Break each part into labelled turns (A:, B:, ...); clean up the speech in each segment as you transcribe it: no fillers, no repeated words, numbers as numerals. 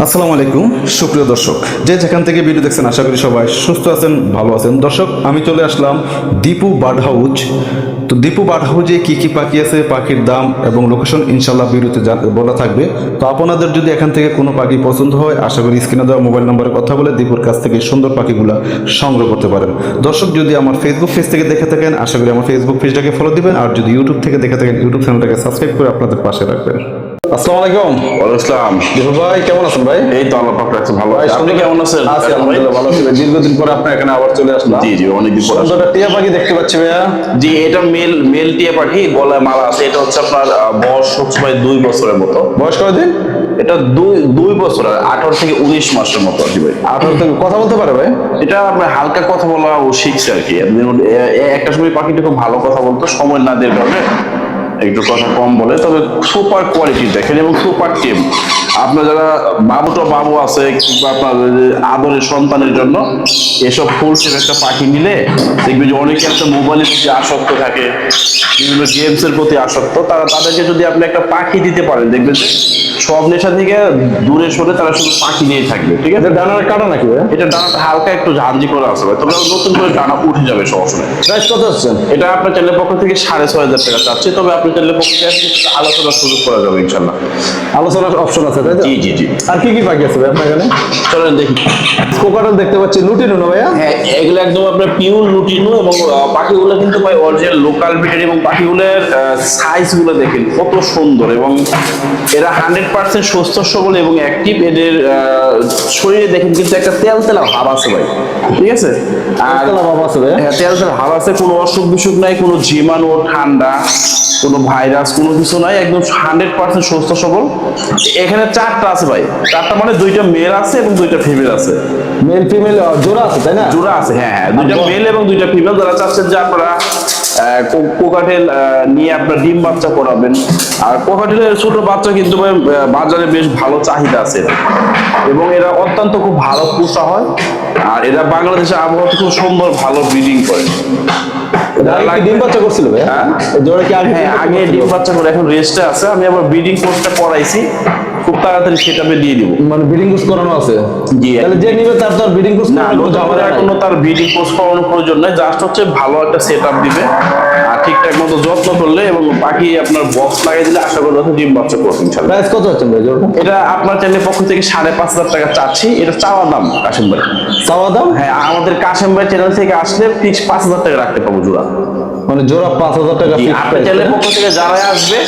A: আসসালামু আলাইকুম সুপ্রিয় দর্শক, যে যেখান থেকে ভিডিও দেখছেন আশা করি সবাই সুস্থ আছেন, ভালো আছেন। দর্শক, আমি চলে আসলাম দীপু বার্ড হাউস। তো দীপু বার্ড হাউসে কী কী পাখি আছে, পাখির দাম এবং লোকেশন ইনশাল্লাহ ভিডিওতে বলা থাকবে। তো আপনাদের যদি এখান থেকে কোনো পাখি পছন্দ হয়, আশা করি স্ক্রিনে দেওয়া মোবাইল নম্বরে কথা বলে দীপুর কাছ থেকে সুন্দর পাখিগুলো সংগ্রহ করতে পারেন। দর্শক, যদি আমার ফেসবুক পেজ থেকে দেখে থাকেন, আশা করি আমার ফেসবুক পেজটাকে ফলো দিবেন, আর যদি ইউটিউব থেকে দেখে থাকেন ইউটিউব চ্যানেলটাকে সাবস্ক্রাইব করে আপনাদের পাশে রাখবেন। আসসালামু আলাইকুম।
B: ওয়ালাইকুম আসসালাম।
A: দীপু ভাই, কেমন আছেন ভাই?
B: এই তো আল্লাহ পাক রাখছে ভালো আছে। আপনি কেমন আছেন?
A: আছি আলহামদুলিল্লাহ, ভালো আছি। দীর্ঘদিন পরে আপনার এখানে আবার চলে আসলাম।
B: জি জি, অনেকদিন পর।
A: সুন্দর টিয়া পাখি দেখতে পাচ্ছি ভাইয়া।
B: জি, এটা মেল টিয়া পাখি, গলায় মালা আছে। এটা হচ্ছে আপনার বয়স হচ্ছে ভাই 2 বছরের মতো।
A: বয়স কতদিন?
B: এটা দুই বছর, 18 থেকে 19 মাসের মতো আর কি ভাই।
A: 18 থেকে কথা বলতে পারে ভাই?
B: এটা আপনার হালকা কথা বলা ও শিখছে আর কি। একটা সময় পাখিটা খুব ভালো কথা বলতো, সময় না দেওয়ার কারণে একটু কথা কম বলে, তবে সুপার কোয়ালিটি দেখেন এবং সুপার টিম। আপনার যারা বাবু আছে কিংবা আপনার আদরের সন্তানের জন্য এসব ফুল শেপ একটা পাখি নিলে দেখবে যে অনেকে একটা মোবাইলের প্রতি আসক্ত থাকে, বিভিন্ন গেমস এর প্রতি আসক্ত, তাদেরকে যদি আপনি একটা পাখি দিতে পারেন, দেখবেন যে সব নেশা থেকে দূরে সরে তারা শুধু পাখি নিয়েই থাকবে। ঠিক আছে?
A: ডানার কাটা নাকি ভাই?
B: এটা ডানাটা হালকা একটু ঝাঁঝি করে আছে ভাই, তবে নতুন করে ডানা উঠে যাবে সবসময়।
A: প্রাইস কত হচ্ছে?
B: এটা আপনার চ্যানেলের পক্ষ থেকে 6,500 টাকা চাচ্ছি, তবে আপনি চ্যানেলের পক্ষ থেকে আলোচনার সুযোগ করা যাবে ইনশাল্লাহ।
A: আলোচনার অপশন আছে তাই তো?
B: জি জি জি।
A: আর কি কি পাখি আছে ভাই আপনার এখানে?
B: চলেন দেখি।
A: কোকাটেল দেখতে পাচ্ছি, লুটিনো না ভাইয়া?
B: হ্যাঁ, এগুলো একদম আপনার পিওর লুটিনো এবং পাখিগুলো কিন্তু ভাই অরিজিনাল লোকাল ব্রিডের, এবং পাখিগুলোর সাইজ গুলো দেখেন কত সুন্দর, এবং এরা 100% সুস্থ সবল এবং অ্যাক্টিভ। এদের শরীরে দেখেন কিন্তু একটা তেলতেলা ভাব আছে ভাই। ঠিক আছে? আর
A: বাবা আছে ভাই?
B: হ্যাঁ, তেলতেলা ভাব আছে, কোনো অসুখ বিসুখ নাই, কোনো জীবাণু ঠান্ডা, কোনো ভাইরাস, কোনো কিছু নাই, একদম 100% সুস্থ সবল। এখানে 4টা আছে ভাই, 4টা মানে 2টা মেল আছে এবং 2টা ফিমেল আছে।
A: মেল ফিমেল জোড়া আছে তাই না?
B: জোড়া আছে, হ্যাঁ হ্যাঁ, 2টা মেল এবং 2টা ফিমেল। যারা চাচ্ছেন যে আপনারা কোকাটেল নিয়ে আপনার ডিম বাচ্চা করাবেন, আর কোকাটেলের ছোট বাচ্চা কিন্তু ভাই বাজারে বেশ ভালো চাহিদা আছে, এবং এরা অত্যন্ত খুব ভালো পোষা হয়, আর এরা বাংলাদেশের আবহাওয়াতে খুব সুন্দর ভালো ব্রিডিং করে।
A: ডিম বাচ্চা করছিল ভাই?
B: হ্যাঁ,
A: জোড়া কি আগে?
B: হ্যাঁ, আগে ডিম বাচ্চা করে এখন রেস্টে আছে। আমি আবার ব্রিডিং কোর্সটা করাইছি, খুব তাড়াতাড়ি সেটাপে দিয়ে দিব।
A: মানে ব্রিডিং কোর্স করানো আছে?
B: জি।
A: তাহলে যে নিবে তার তো ব্রিডিং কোর্স
B: না, কোনো তার ব্রিডিং কোর্স করানোর প্রয়োজন নাই, জাস্ট হচ্ছে ভালো একটা সেটআপ দিবে আর ঠিকঠাক মতো যত্ন করলে এবং পাখি আপনার বক্স লাগিয়ে দিলে আশা করি ডিম বাচ্চা করবে ইনশাআল্লাহ।
A: প্রাইস কত হচ্ছে ভাই জোড়া?
B: এটা আপনার চ্যানেলের পক্ষ থেকে 5,500 টাকা চাচ্ছি। এটা চাওয়া দাম কাশিম ভাই।
A: চাওয়া দাম?
B: হ্যাঁ, আমাদের কাশিম ভাই চ্যানেল থেকে আসলে ফিক্স 5,000 টাকা রাখতে পাবো জোড়া।
A: মানে জোড়া 5,000 টাকা ফিক্স
B: আপনার
A: প্রাইস?
B: চ্যানেলের পক্ষ থেকে যারাই আসবে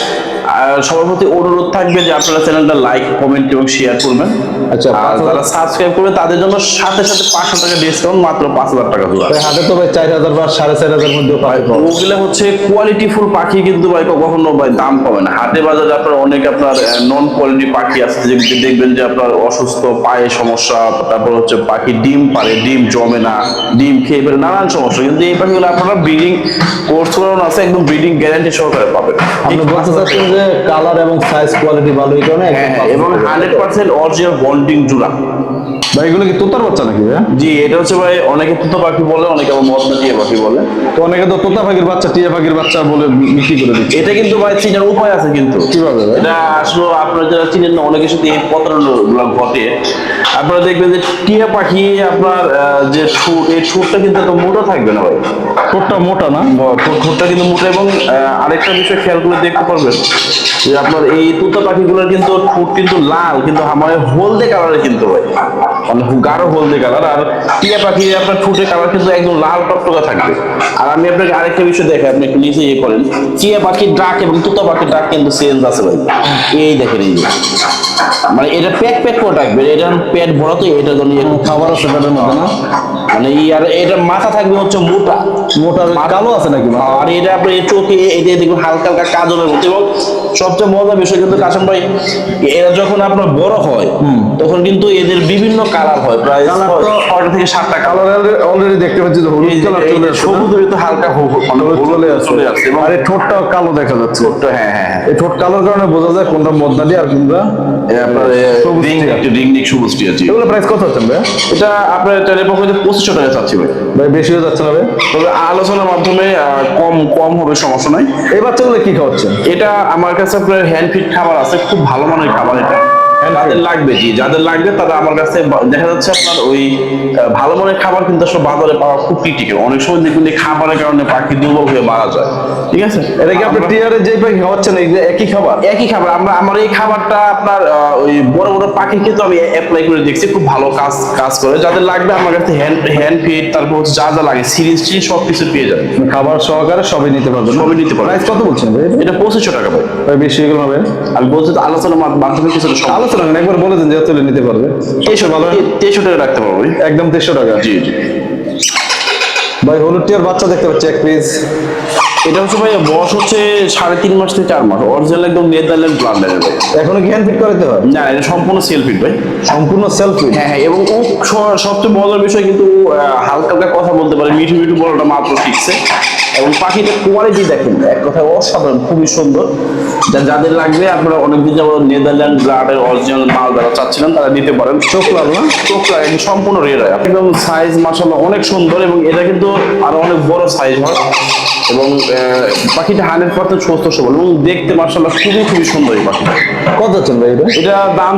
B: সবার প্রতি অনুরোধ থাকবে যে আপনারা চ্যানেলটা লাইক, কমেন্ট এবং শেয়ার করবেন।
A: আচ্ছা,
B: আর যারা সাবস্ক্রাইব করবে তাদের জন্য সাথে সাথে 500 টাকা ডিসকাউন্ট, মাত্র 5,000 টাকা জোড়া।
A: হাটে তো ভাই 4,000 বা 4,500 মধ্যে পাই।
B: ওগুলো হচ্ছে কোয়ালিটি ফুল পাখি, কিন্তু ভাই কখনো ভাই দাম কমে না। হাটে বাজারে আপনার অনেক আপনার নন কোয়ালিটি পাখি আছে, যেগুলো দেখবেন যে আপনার অসুস্থ, পায়ে সমস্যা, তারপর হচ্ছে পাখি ডিম পারে, ডিম জমে না, ডিম খেয়ে ফেলে, নানান সমস্যা। কিন্তু এই পাখিগুলো আপনারা ব্রিডিং কোর্স করানো আছে, একদম ব্রিডিং গ্যারান্টি সহকারে পাবেন।
A: আপনি বলতে চাচ্ছেন যে কালার এবং সাইজ কোয়ালিটি ভালো, এই কারণে
B: এবং 100% অরিজিনাল বন্ডিং জোড়া।
A: ভাই এগুলো কি তোতার বাচ্চা নাকি ভাই?
B: জি, এটা হচ্ছে ভাই অনেকে তোতা পাখি বলে, অনেকে আবার মদনা টিয়া পাখি বলে।
A: তো অনেকে তো তোতা পাখির বাচ্চা, টিয়া পাখির বাচ্চা বলে বিক্রি করে দিচ্ছে।
B: এটা কিন্তু ভাই চিনার উপায় আছে কিন্তু।
A: কিভাবে ভাই?
B: এটা আসলে আপনারা যারা চিনেন না, অনেকের সাথে এই প্রতারণা ঘটে। আপনারা দেখবেন যে টিয়া পাখি আপনার যে ঠোঁট, এই ঠোঁটটা কিন্তু এত মোটা থাকবে না ভাই।
A: ঠোঁটটা মোটা না?
B: ঠোঁটটা কিন্তু মোটা, এবং আরেকটা বিষয় খেয়াল করে দেখতে পারবেন যে আপনার এই তোতা পাখিগুলোর কিন্তু ঠোঁট কিন্তু লাল, কিন্তু আমার হলদে কালারের কিন্তু ভাই, মানে গাঢ় হলদে কালার। আর টিয়া পাখি আপনার ঠোঁটের কালার কিন্তু একদম লাল টকটকা থাকবে। আর আমি আপনাকে আরেকটা বিষয় দেখাই, আপনি একটু নিচে ইয়ে করেন, টিয়া পাখির ডাক এবং তোতা পাখির ডাক কিন্তু চেঞ্জ আছে ভাই। এই দেখেন, এই যে মানে এটা প্যাক করে ডাকবে, এটা পেট ভরা, তো এটা জন্য
A: খাবার আছে পেটের মধ্যে না?
B: মানে আর এটা মাথা থাকবে হচ্ছে মোটা
A: মোটা কালো আছে নাকি?
B: আর এটা আপনার চোখে এই যে দেখুন হালকা হালকা কাজলের মতো। এবং সবচেয়ে মজার বিষয় কিন্তু কাশিম ভাই, এরা যখন আপনার বড় হয় তখন কিন্তু এদের বিভিন্ন কালার হয়, প্রায় 6টা থেকে 7টা কালার।
A: অলরেডি দেখতে পাচ্ছি যে হলুদ কালার চলে আসছে,
B: সবুজের তো হালকা চলে আসছে, এবং
A: আর এই ঠোঁটটাও কালো দেখা যাচ্ছে।
B: ছোট্ট, হ্যাঁ হ্যাঁ হ্যাঁ,
A: এই ঠোঁট কালোর কারণে বোঝা যায় কোনটা মদনাটি আর কোনটা
B: আপনার রিং সবুজ টিয়া।
A: এগুলো প্রাইস কত হচ্ছে ভাই?
B: এটা আপনার চ্যানেলের পক্ষ থেকে 2,500 টাকা চাচ্ছি ভাই।
A: ভাই বেশি হয়ে যাচ্ছে না ভাই?
B: তবে আলোচনার মাধ্যমে কম কম হবে, সমস্যা নাই।
A: এই বাচ্চাগুলো কি খাওয়াচ্ছেন?
B: এটা আমার কাছে আপনার হ্যান্ড ফিড খাবার আছে, খুব ভালো মানের খাবার এটা। যাদের লাগবে, জি যাদের লাগবে তারা আমার কাছে দেখা যাচ্ছে আপনার ওই ভালো মানের খাবার কিন্তু আসলে বাজারে পাওয়া খুব ক্রিটিক্যাল। অনেক সময় দেখবেন এই খাবারের কারণে পাখি দুর্বল হয়ে মারা যায়, ঠিক আছে?
A: এটা কি আপনার টিয়ারে যে পাখি খাওয়াচ্ছেন এই যে একই খাবার?
B: একই খাবার। আমার এই খাবারটা আপনার ওই বড় বড় পাখি কিন্তু আমি অ্যাপ্লাই করে দেখছি, খুব ভালো কাজ করে। যাদের লাগবে আমার কাছে হ্যান্ড ফিড, তারপর হচ্ছে যা যা লাগে সিরিজ সবকিছু পেয়ে যাবে,
A: খাবার সহকারে সবই নিতে পারবেন,
B: সবই নিতে পারবেন।
A: প্রাইস কত বলছেন ভাই?
B: এটা 2500 টাকা ভাই।
A: ভাই বেশি এগুলো হবে?
B: আমি বলছি তো আলোচনার মাধ্যমে কিছুটা
A: আলোচনা করেন, একবার বলে দেন যে তুলে নিতে পারবে।
B: 2300 ভালো, 2300 টাকা রাখতে পারবো ভাই।
A: একদম 2300 টাকা।
B: জি জি
A: ভাই হলুদ টিয়ার বাচ্চা দেখতে পাচ্ছি এক পিস।
B: এটা হচ্ছে ভাই বয়স হচ্ছে 3.5 মাস থেকে 4 মাস, অরিজিনাল একদম নেদারল্যান্ড ব্লাডের ভাই।
A: এখনো কি হ্যান্ড ফিট করাতে হয়?
B: না এটা সম্পূর্ণ সেলফিট ভাই।
A: সম্পূর্ণ সেলফ ফিট?
B: হ্যাঁ হ্যাঁ, এবং ও সবচেয়ে মজার বিষয় কিন্তু হালকা হালকা কথা বলতে পারে, মিঠু মিঠু বলাটা মাত্র শিখছে। এবং পাখিটার কোয়ালিটি দেখেন এক কথায় অসাধারণ, খুবই সুন্দর। যাদের লাগবে আপনারা অনেকদিন যাবো নেদারল্যান্ড ব্লাডের অরিজিনাল মাল যারা চাচ্ছিলেন তারা নিতে পারেন।
A: চোখ লাল না?
B: চোখ লাগে সম্পূর্ণ রেড হয়, একদম সাইজ মাশাআল্লাহ অনেক সুন্দর, এবং এটা কিন্তু আরো অনেক বড় সাইজ হয়। এবং পাখিটা 100% সুস্থ সবল এবং দেখতে মাশাআল্লাহ খুবই খুবই সুন্দর এই পাখিটা।
A: কত আছেন ভাই এটা?
B: এটা দাম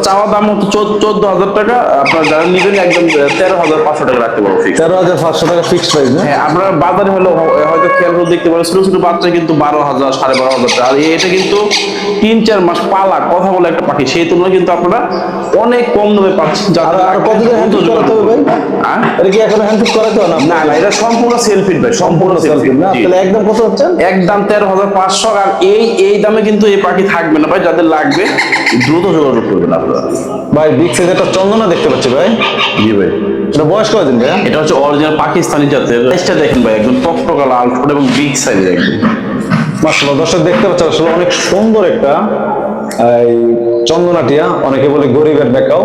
B: চাওয়া দাম হচ্ছে 14,000 টাকা। আপনার যারা নিবেন একদম 13,500 টাকা রাখতে পারবো ফিক্স।
A: 13,500 টাকা ফিক্সড প্রাইস না?
B: হ্যাঁ, আপনার বাজারে হলো হয়তো খেয়াল করে দেখতে পারেন ছোট ছোট বাচ্চা কিন্তু 12,000 12,500 টাকা। আর এটা কিন্তু 3-4 মাস পালা কথা বলে একটা পাখি, সেই তুলনায় কিন্তু আপনারা অনেক কম দামে পাচ্ছেন।
A: আর কতদিন হ্যান্ড ফিট করাতে হবে ভাই?
B: হ্যাঁ,
A: এটা কি এখন হ্যান্ড ফিট করাতে হবে না?
B: না না, এটা সম্পূর্ণ সেলফিট ভাই, সম্পূর্ণ সেলফিট
A: না? তাহলে একদম কত হচ্ছে?
B: একদম 13,500। আর এই দামে কিন্তু এই পাখি থাকবে না ভাই, যাদের লাগবে দ্রুত যোগাযোগ করবেন আপনারা।
A: ভাই বিগ সাইজ একটা চন্দনা দেখতে পাচ্ছি ভাই।
B: জি ভাই,
A: এটা বয়স কতদিন ভাই?
B: এটা হচ্ছে অরিজিনাল পাকিস্তানি জাতের। সাইজটা দেখেন ভাই, একদম টকটকা লাল ঠোঁট এবং বিগ সাইজের একদম।
A: মাশাআল্লাহ, দর্শক দেখতে পাচ্ছেন আসলে অনেক সুন্দর একটা এই চন্দনা টিয়া। অনেকে বলে গরিবের বেকাও,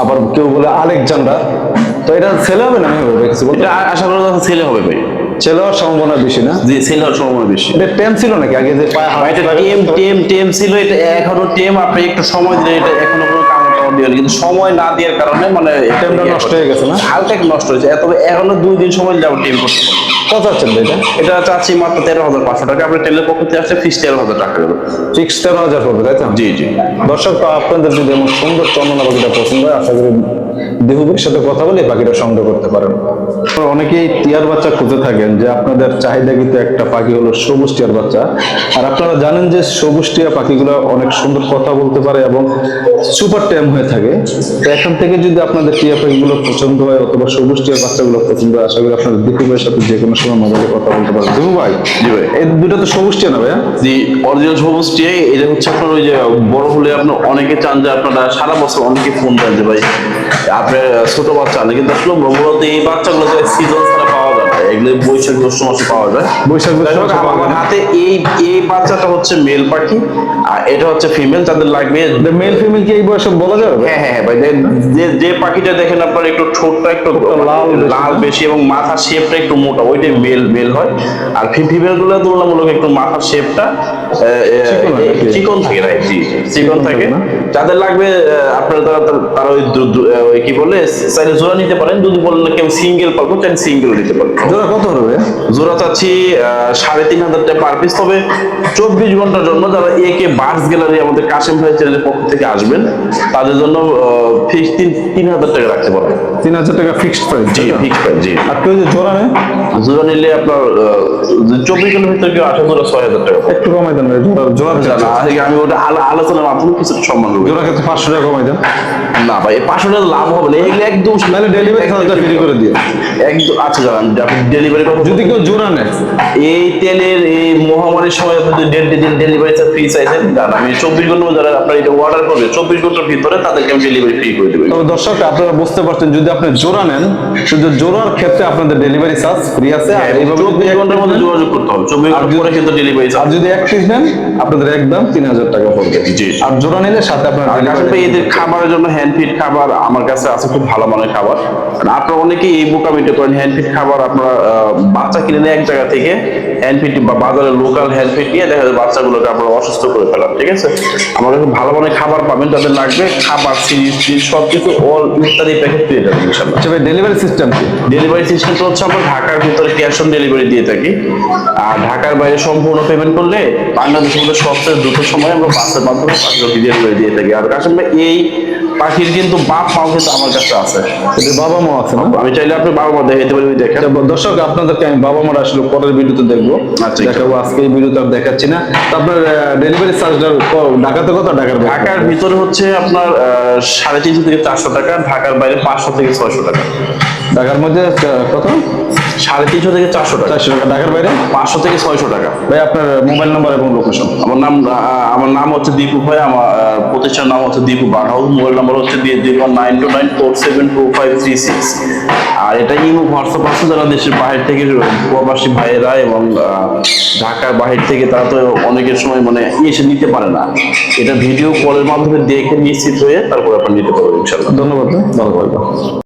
A: আবার কেউ বলে আলেকজান্ডার। তো এটা ছেলে হবে না মেয়ে হবে কিছু বলতে?
B: এটা আশা করা যাচ্ছে ছেলে হবে ভাই।
A: ছেলে হওয়ার সম্ভাবনা বেশি না?
B: জি, ছেলে হওয়ার সম্ভাবনা বেশি।
A: এটা টেম ছিল নাকি আগে যে পায়ে হাত?
B: ভাই এটা টেম ছিল, এটা এখনো টেম। আপনি একটু সময় দিলে এটা এখনো কোনো কামড় দিয়ে, কিন্তু সময় না দেওয়ার কারণে মানে
A: টেমটা নষ্ট হয়ে গেছে না?
B: হালকা একটু নষ্ট হয়েছে, তবে এখনো 2 দিন সময় যাবো টেম করতে পারবো।
A: কত আছেন ভাই এটা?
B: এটা চাচ্ছি মাত্র 13,500 টাকা। আপনার টেলের পক্ষ থেকে আসছে ফিক্স 13,000 টাকা দেবো।
A: ফিক্স 13,000 পড়বে তাই তো?
B: জি জি
A: দর্শক, তো আপনাদের যদি এমন সুন্দর চন্দনা পাখিটা পছন্দ হয়, আশা করি দেহুবের সাথে কথা বলে এই পাখিটা সংগ্রহ করতে পারেন। অনেকেই টিয়ার বাচ্চা খুঁজে থাকেন, যে আপনাদের চাহিদা কিন্তু একটা পাখি হলো সবুজ টিয়ার বাচ্চা। আর আপনারা জানেন যে সবুজ টিয়া পাখিগুলো অনেক সুন্দর কথা বলতে পারে এবং সুপার ট্যাম হয়ে থাকে। তো এখান থেকে যদি আপনাদের টিয়া পাখিগুলো পছন্দ হয় অথবা সবুজ টিয়ার বাচ্চাগুলো পছন্দ হয়, আশা করি আপনাদের দেহুবের সাথে যে কোনো সময় মোবাইলে কথা বলতে পারেন। দেহু ভাই,
B: জি ভাই,
A: এই দুটো তো সবুজ টিয়া না ভাইয়া?
B: জি অরিজিনাল সবুজ টিয়া। এটা হচ্ছে আপনার ওই যে বড় হলে আপনার অনেকে চান যে আপনারা সারা বছর অনেকে ফোন দেন যে ভাই আপনার ছোট বাচ্চা আনে, কিন্তু আসলে মূলত এই বাচ্চাগুলো সিজন ছাড়া পাওয়া যায় না, এগুলো বৈশাখ জ্যৈষ্ঠ মাসে পাওয়া যায়।
A: বৈশাখ
B: আমার হাতে এই বাচ্চাটা হচ্ছে মেল পাখি আর এটা হচ্ছে ফিমেল। যাদের লাগবে
A: মেল ফিমেল কি এই বয়সে বলা যাবে?
B: হ্যাঁ হ্যাঁ ভাই, যে পাখিটা দেখেন আপনার একটু ঠোঁটটা একটু লাল বেশি এবং মাথার শেপটা একটু মোটা, ওইটাই মেল হয়। আর ফিমেল গুলো তুলনামূলক একটু মাথার শেপটা চিকন থাকে, রাইট? জি চিকন থাকে। যাদের লাগবে আপনারা তারা ওই কি বলে চাইলে জোড়া নিতে পারেন। যদি বলেন কেউ সিঙ্গেল পারবো চাইলে সিঙ্গেল নিতে পারবো।
A: জোড়া কত হবে?
B: জোড়া চাচ্ছি 3,500 টাকা পার পিস। তবে 24 ঘন্টার জন্য যারা একে বার্ডস গ্যালারি আমাদের কাশেম ভাই চ্যানেলের পক্ষ থেকে আসবেন তাদের জন্য ফিক্স 3,000 টাকা রাখতে পারবো।
A: 3,000 টাকা ফিক্সড প্রাইস?
B: জি ফিক্সড প্রাইস। জি,
A: আর কেউ যে জোড়া নেয়?
B: জোড়া নিলে আপনার 24 ঘন্টার ভিতরে কেউ 8 জোড়া 6,000 টাকা।
A: একটু কমাই দেন ভাই, জোড়া
B: আমি ওটা আলোচনার মাধ্যমে কিছু সম্মান করবো।
A: জোড়া ক্ষেত্রে 500 টাকা কমাই দেন।
B: না ভাই 500 টাকা লাভ হবে না, এগুলো একদম
A: তাহলে ডেলিভারি চার্জটা ফ্রি করে দিয়ে
B: একদম। আচ্ছা জানান আপনি ডেলিভারি কথা
A: যদি কেউ জোড়া নেয়।
B: এই তেলের এই মহামারীর সময় আপনি ডেলিভারি চার্জ ফ্রি চাইছেন, জান আমি 24 ঘন্টার যারা আপনার এটা অর্ডার করবে 24 ঘন্টার ভিতরে তাদেরকে আমি ডেলিভারি ফ্রি করে দেবো।
A: তবে দর্শক আপনারা বুঝতে পারছেন, যদি আপনি জোড়া নেন শুধু জোড়ার ক্ষেত্রে আপনাদের ডেলিভারি চার্জ ফ্রি আছে। আর এইভাবে
B: 24 ঘন্টার মধ্যে যোগাযোগ করতে হবে, 24 ঘন্টা পরে কিন্তু ডেলিভারি
A: আর
B: চার্জ।
A: যদি এক পিস নেন আপনাদের একদম 3,000 টাকা পড়বে।
B: জি।
A: আর জোড়া নিলে সাথে আপনার
B: এদের খাবারের জন্য হ্যান্ড ফিড খাবার আমার কাছে আছে, খুব ভালো মানের খাবার। আপনারা অনেকেই এই বোকামিটা করেন, হ্যান্ড ফিড খাবার আপনারা বাচ্চা কিনে নেন এক জায়গা থেকে হ্যান্ড ফিড বা বাজারে লোকাল হ্যান্ড ফিড নিয়ে দেখা যায় বাচ্চাগুলোকে আপনারা অসুস্থ করে ফেলান, ঠিক আছে? আমার কাছে ভালো মানের খাবার পাবেন, যাদের লাগবে খাবার সিরিজ সবকিছু অল ইত্যাদি প্যাকেট পেয়ে যাবেন ইনশাআল্লাহ।
A: আচ্ছা ভাই, ডেলিভারি সিস্টেম কি?
B: ডেলিভারি সিস্টেমটা হচ্ছে আমরা ঢাকার ভিতরে ক্যাশ অন ডেলিভারি দিয়ে থাকি। আর ঢাকার বাইরে সম্পূর্ণ পেমেন্ট করলে বাংলাদেশের মধ্যে সবচেয়ে দ্রুত সময় আমরা বাসের মাধ্যমে পাখিগুলো ভিডিও করে দিয়ে থাকি। আর কাশেম ভাই এই পাখির কিন্তু বাপ মাও কিন্তু আমার কাছে আছে।
A: এদের বাবা মা আছে না?
B: আমি চাইলে আপনি বাবা মা দেখাইতে পারি, দেখেন।
A: আচ্ছা, দর্শক আপনাদেরকে আমি বাবা মার আসলে পরের ভিডিওতে দেখবো,
B: আচ্ছা,
A: দেখাবো। আজকে এই ভিডিওতে আর দেখাচ্ছি না। তো আপনার ডেলিভারি চার্জটা ঢাকাতে কত?
B: ঢাকার ভিতরে হচ্ছে আপনার 350 থেকে 400 টাকা, ঢাকার বাইরে 500 থেকে 600 টাকা।
A: ঢাকার মধ্যে কত?
B: 350 থেকে 400 টাকা।
A: 400 টাকা। ঢাকার বাইরে
B: 500 থেকে 600 টাকা।
A: ভাই আপনার মোবাইল নাম্বার এবং লোকেশন?
B: আমার নাম হচ্ছে দীপু ভাই, আমার প্রতিষ্ঠানের নাম হচ্ছে Dipu bird house. Mobile number হচ্ছে 01929472536। আর এটা ইমো হোয়াটসঅ্যাপ আছে, যারা দেশের বাইরে থেকে প্রবাসী ভাইয়েরা এবং ঢাকার বাইরে থেকে তারা তো অনেকের সময় মানে এসে নিতে পারে না, এটা ভিডিও কলের মাধ্যমে দেখে নিশ্চিত হয়ে তারপর আপনার নিতে পারবেন ইনশাআল্লাহ।
A: ধন্যবাদ, ভালো থাকবেন।